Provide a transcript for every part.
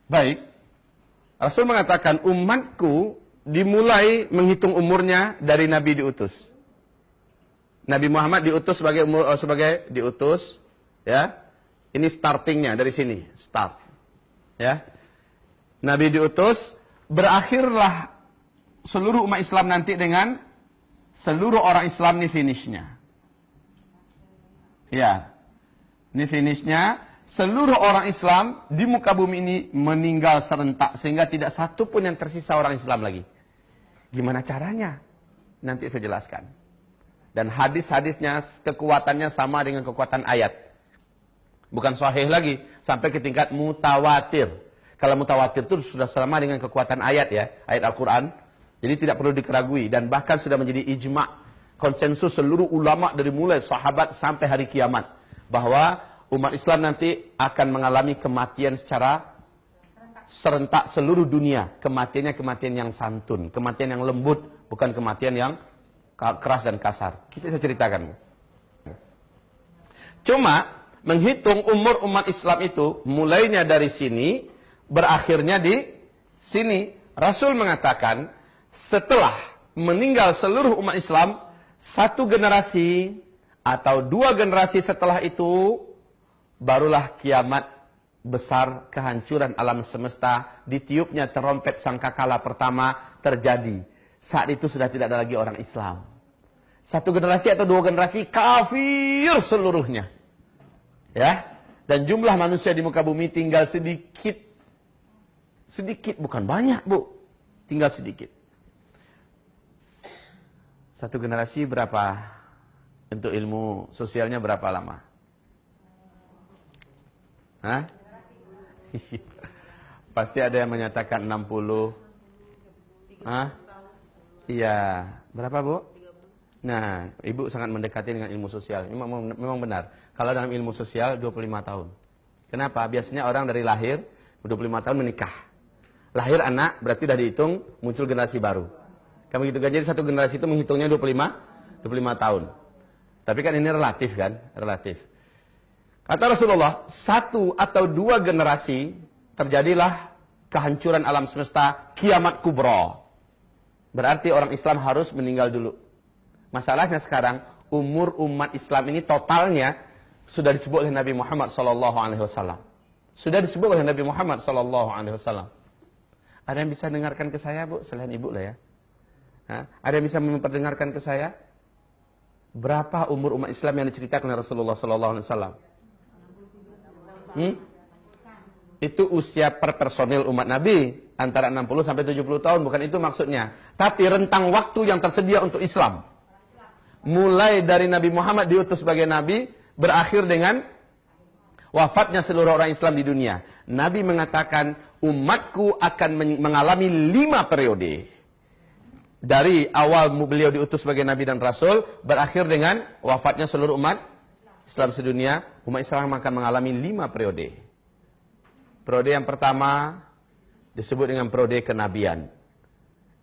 Baik. Rasul mengatakan umatku dimulai menghitung umurnya dari Nabi diutus. Nabi Muhammad diutus sebagai diutus, ya. Ini startingnya dari sini, start. Ya. Nabi diutus, berakhirlah seluruh umat Islam nanti dengan seluruh orang Islam ini finishnya. Ya. Ini finishnya, seluruh orang Islam di muka bumi ini meninggal serentak sehingga tidak satu pun yang tersisa orang Islam lagi. Gimana caranya? Nanti saya jelaskan. Dan hadis-hadisnya kekuatannya sama dengan kekuatan ayat. Bukan sahih lagi, sampai ke tingkat mutawatir. Kalau mutawatir itu sudah sama dengan kekuatan ayat ya, ayat Al-Quran. Jadi tidak perlu dikeragui dan bahkan sudah menjadi ijma', konsensus seluruh ulama dari mulai sahabat sampai hari kiamat. Bahwa umat Islam nanti akan mengalami kematian secara serentak seluruh dunia. Kematiannya kematian yang santun, kematian yang lembut, bukan kematian yang keras dan kasar. Kita saya ceritakan. Cuma menghitung umur umat Islam itu mulainya dari sini, berakhirnya di sini. Rasul mengatakan setelah meninggal seluruh umat Islam, satu generasi atau dua generasi setelah itu barulah kiamat besar, kehancuran alam semesta, ditiupnya terompet sangkakala pertama terjadi. Saat itu sudah tidak ada lagi orang Islam. Satu generasi atau dua generasi kafir seluruhnya. Ya. Dan jumlah manusia di muka bumi tinggal sedikit. Sedikit, bukan banyak, Bu. Tinggal sedikit. Satu generasi berapa? Untuk ilmu sosialnya berapa lama? Hah? Pasti ada yang menyatakan 60. Hah? Iya. Berapa, Bu? Nah, Ibu sangat mendekati dengan ilmu sosial. Memang benar. Kalau dalam ilmu sosial 25 tahun. Kenapa? Biasanya orang dari lahir 25 tahun menikah. Lahir anak berarti sudah dihitung muncul generasi baru. Kamu gitu kan, jadi satu generasi itu menghitungnya 25 tahun. Tapi kan ini relatif kan? Relatif. Kata Rasulullah, satu atau dua generasi terjadilah kehancuran alam semesta, kiamat kubra. Berarti orang Islam harus meninggal dulu. Masalahnya sekarang umur umat Islam ini totalnya sudah disebut oleh Nabi Muhammad SAW. Sudah disebut oleh Nabi Muhammad SAW. Ada yang bisa dengarkan ke saya, Bu? Selain Ibu lah ya. Ada yang bisa memperdengarkan ke saya? Berapa umur umat Islam yang diceritakan oleh Rasulullah SAW? Itu usia per personil umat Nabi antara 60 sampai 70 tahun, bukan itu maksudnya. Tapi rentang waktu yang tersedia untuk Islam. Mulai dari Nabi Muhammad diutus sebagai Nabi, berakhir dengan wafatnya seluruh orang Islam di dunia. Nabi mengatakan, umatku akan mengalami 5 periode. Dari awal beliau diutus sebagai Nabi dan Rasul, berakhir dengan wafatnya seluruh umat Islam sedunia, umat Islam akan mengalami 5 periode. Periode yang pertama disebut dengan periode kenabian.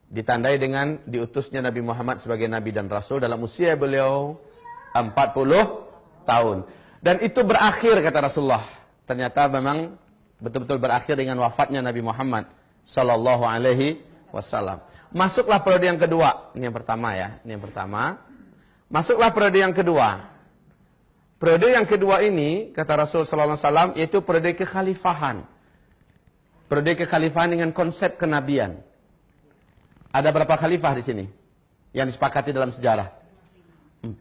Ditandai dengan diutusnya Nabi Muhammad sebagai Nabi dan Rasul dalam usia beliau 40 tahun. Dan itu berakhir, kata Rasulullah. Ternyata memang betul-betul berakhir dengan wafatnya Nabi Muhammad SAW. Masuklah periode yang kedua. Ini yang pertama ya. Ini yang pertama. Masuklah periode yang kedua. Periode yang kedua ini, kata Rasul SAW, yaitu periode kekhalifahan. Periode kekhalifahan dengan konsep kenabian. Ada berapa khalifah di sini yang disepakati dalam sejarah? 4.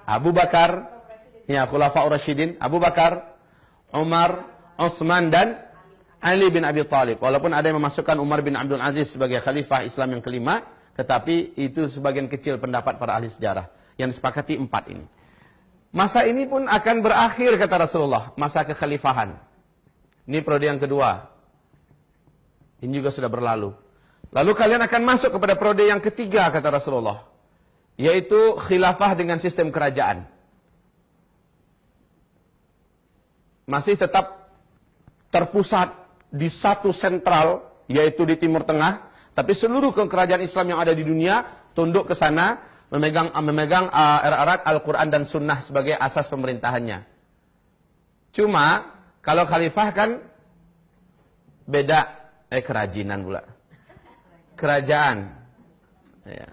Abu Bakar, ya, Khulafaur Rasyidin, Abu Bakar, Umar, Utsman dan Ali bin Abi Thalib. Walaupun ada yang memasukkan Umar bin Abdul Aziz sebagai khalifah Islam yang kelima, tetapi itu sebagian kecil pendapat para ahli sejarah. Yang disepakati 4 ini. Masa ini pun akan berakhir, kata Rasulullah, masa kekhalifahan. Ini periode yang kedua. Ini juga sudah berlalu. Lalu kalian akan masuk kepada periode yang ketiga, kata Rasulullah. Yaitu khilafah dengan sistem kerajaan. Masih tetap terpusat di satu sentral, yaitu di Timur Tengah. Tapi seluruh kerajaan Islam yang ada di dunia tunduk ke sana, memegang erat-erat Al-Quran dan Sunnah sebagai asas pemerintahannya. Cuma, kalau khalifah kan Beda. Kerajinan pula. Kerajaan. Ya.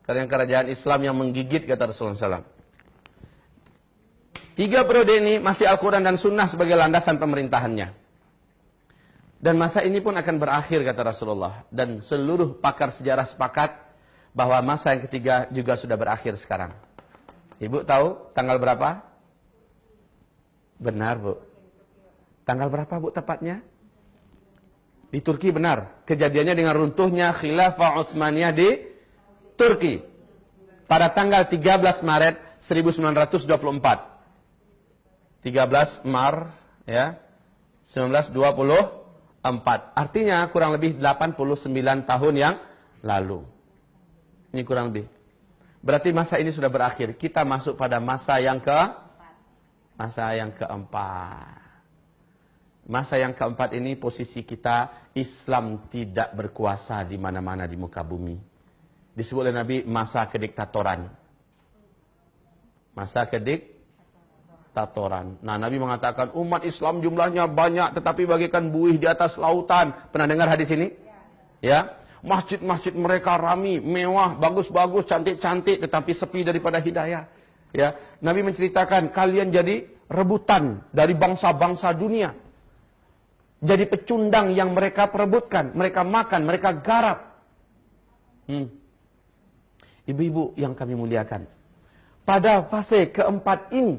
Karena kerajaan Islam yang menggigit, kata Rasulullah SAW. 3 periode ini masih Al-Quran dan Sunnah sebagai landasan pemerintahannya. Dan masa ini pun akan berakhir, kata Rasulullah. Dan seluruh pakar sejarah sepakat bahwa masa yang ketiga juga sudah berakhir sekarang. Ibu tahu tanggal berapa? Benar, Bu. Tanggal berapa, Bu, tepatnya? Di Turki, benar. Kejadiannya dengan runtuhnya Khilafah Utsmaniyah di Turki. Pada tanggal 13 Maret 1924. 13 Maret, ya, 1924. Artinya kurang lebih 89 tahun yang lalu. Ini kurang lebih. Berarti masa ini sudah berakhir. Kita masuk pada masa yang keempat. Masa yang keempat ini posisi kita, Islam tidak berkuasa di mana-mana di muka bumi. Disebut oleh Nabi masa kediktatoran. Masa kediktatoran. Nah, Nabi mengatakan umat Islam jumlahnya banyak tetapi bagaikan buih di atas lautan. Pernah dengar hadis ini? Ya. Masjid-masjid mereka rami, mewah, bagus-bagus, cantik-cantik tetapi sepi daripada hidayah. Ya. Nabi menceritakan kalian jadi rebutan dari bangsa-bangsa dunia. Jadi pecundang yang mereka perebutkan, mereka makan, mereka garap. Ibu-ibu yang kami muliakan, pada fase keempat ini,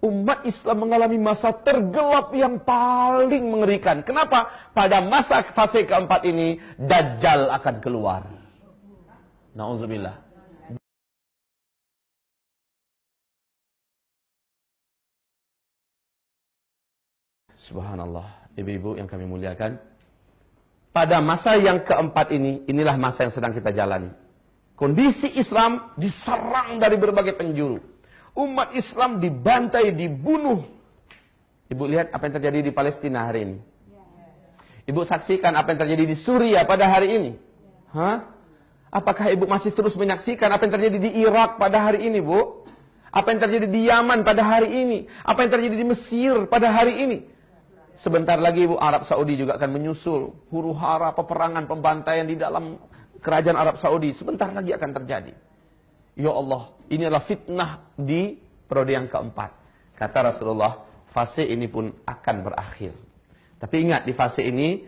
umat Islam mengalami masa tergelap yang paling mengerikan. Kenapa? Pada masa fase keempat ini, Dajjal akan keluar. Na'udzubillah. Subhanallah. Ibu-ibu yang kami muliakan, pada masa yang keempat ini, inilah masa yang sedang kita jalani. Kondisi Islam diserang dari berbagai penjuru. Umat Islam dibantai, dibunuh. Ibu lihat apa yang terjadi di Palestina hari ini. Ibu saksikan apa yang terjadi di Suriah pada hari ini. Apakah ibu masih terus menyaksikan apa yang terjadi di Irak pada hari ini, Bu? Apa yang terjadi di Yaman pada hari ini? Apa yang terjadi di Mesir pada hari ini? Sebentar lagi, Ibu, Arab Saudi juga akan menyusul huru-hara, peperangan, pembantaian di dalam kerajaan Arab Saudi. Sebentar lagi akan terjadi. Ya Allah, ini adalah fitnah di periode yang keempat. Kata Rasulullah, fase ini pun akan berakhir. Tapi ingat, di fase ini,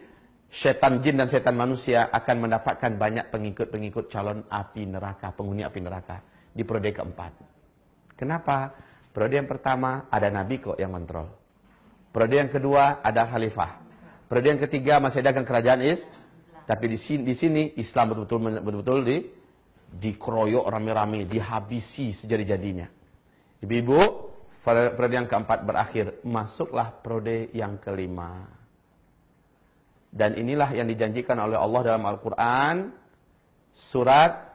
setan jin dan setan manusia akan mendapatkan banyak pengikut-pengikut calon api neraka, penghuni api neraka. Di periode keempat. Kenapa? Periode yang pertama, ada Nabi kok yang kontrol. Periode yang kedua ada khalifah. Periode yang ketiga masih ada kerajaan tapi di sini Islam betul-betul dikeroyok rame-rame, dihabisi sejadi-jadinya. Ibu-ibu, periode yang keempat berakhir, masuklah periode yang kelima. Dan inilah yang dijanjikan oleh Allah dalam Al-Qur'an, surat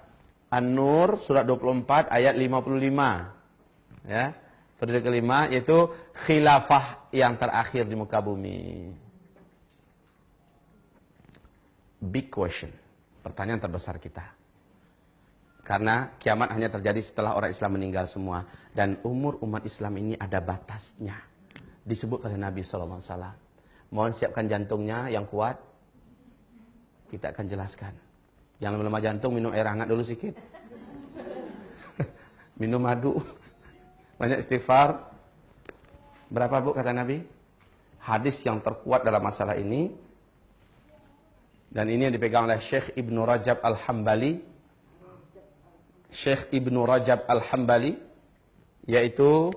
An-Nur, surat 24 ayat 55. Ya. Periode kelima yaitu khilafah yang terakhir di muka bumi. Big question. Pertanyaan terbesar kita. Karena kiamat hanya terjadi setelah orang Islam meninggal semua. Dan umur umat Islam ini ada batasnya. Disebut oleh Nabi SAW. Mohon siapkan jantungnya yang kuat. Kita akan jelaskan. Yang lemah jantung minum air hangat dulu sedikit. Minum madu. Banyak istighfar. Berapa, Bu, kata Nabi? Hadis yang terkuat dalam masalah ini. Dan ini yang dipegang oleh Syekh Ibnu Rajab Al-Hambali. Syekh Ibnu Rajab Al-Hambali. Yaitu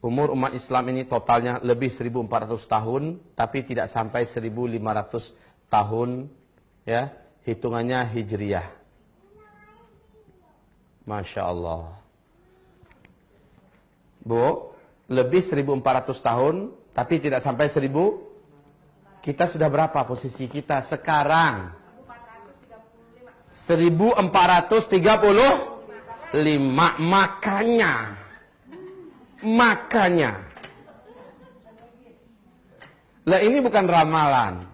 umur umat Islam ini totalnya lebih 1400 tahun. Tapi tidak sampai 1500 tahun. Ya, hitungannya Hijriyah. Masya Allah. Bu, lebih 1400 tahun, tapi tidak sampai 1000. Kita sudah berapa posisi kita sekarang? 1435. Makanya. Lah ini bukan ramalan.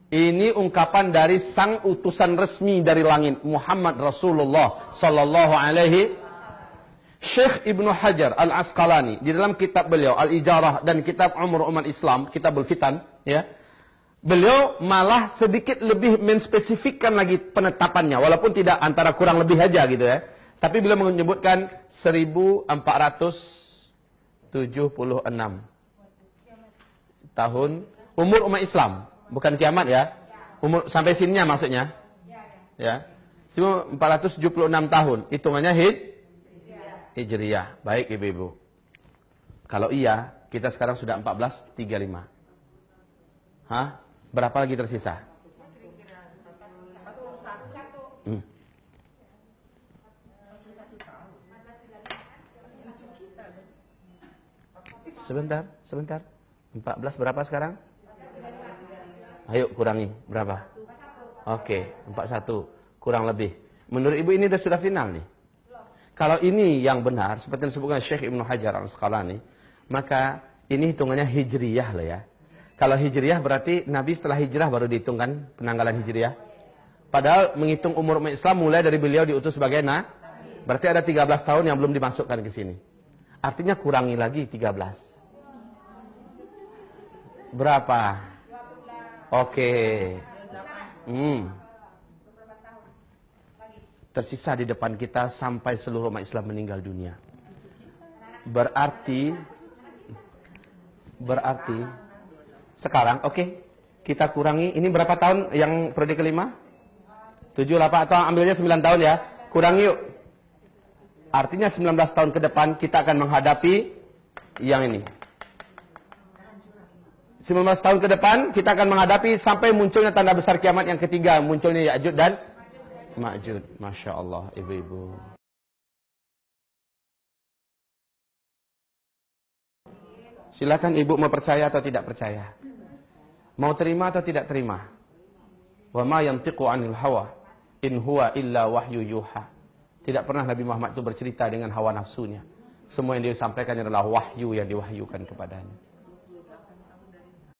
Ini ungkapan dari sang utusan resmi dari langit, Muhammad Rasulullah sallallahu alaihi. Syekh Ibnu Hajar Al-Asqalani di dalam kitab beliau Al-Ijarah dan kitab Umur Umat Islam, Kitabul Fitan, ya. Beliau malah sedikit lebih menspesifikkan lagi penetapannya, walaupun tidak antara kurang lebih aja gitu ya. Tapi beliau menyebutkan 1476 tahun umur umat Islam, bukan kiamat ya. Umur sampai sininya maksudnya. Ya. 1476 tahun, hitungannya Hijriyah. Baik Ibu-ibu. Kalau iya, kita sekarang sudah 1435. Hah? Berapa lagi tersisa? Sebentar. 14 berapa sekarang? Ayo kurangi, berapa? Oke, 41. Kurang lebih. Menurut Ibu ini sudah final nih. Kalau ini yang benar, seperti yang disebutkan Syekh Ibnu Hajar Al-Asqalani, maka ini hitungannya Hijriyah loh ya. Kalau Hijriyah berarti Nabi setelah hijrah baru dihitungkan penanggalan Hijriyah. Padahal menghitung umur umat Islam mulai dari beliau diutus sebagai berarti ada 13 tahun yang belum dimasukkan ke sini. Artinya kurangi lagi 13. Berapa? Oke. Tersisa di depan kita sampai seluruh umat Islam meninggal dunia. Berarti sekarang kita kurangi, ini berapa tahun yang periode kelima? 7, 8 atau ambilnya 9 tahun ya. Kurangi yuk. Artinya 19 tahun ke depan kita akan menghadapi yang ini. 19 tahun ke depan kita akan menghadapi sampai munculnya tanda besar kiamat yang ketiga, munculnya Ya'juj dan Ma'juj. Masya Allah, ibu-ibu. Silakan ibu mau percaya atau tidak percaya. Mau terima atau tidak terima. Wa ma yantiqu 'anil hawa in huwa illa wahyu yuha. Tidak pernah Nabi Muhammad itu bercerita dengan hawa nafsunya. Semua yang dia sampaikan adalah wahyu yang diwahyukan kepadanya.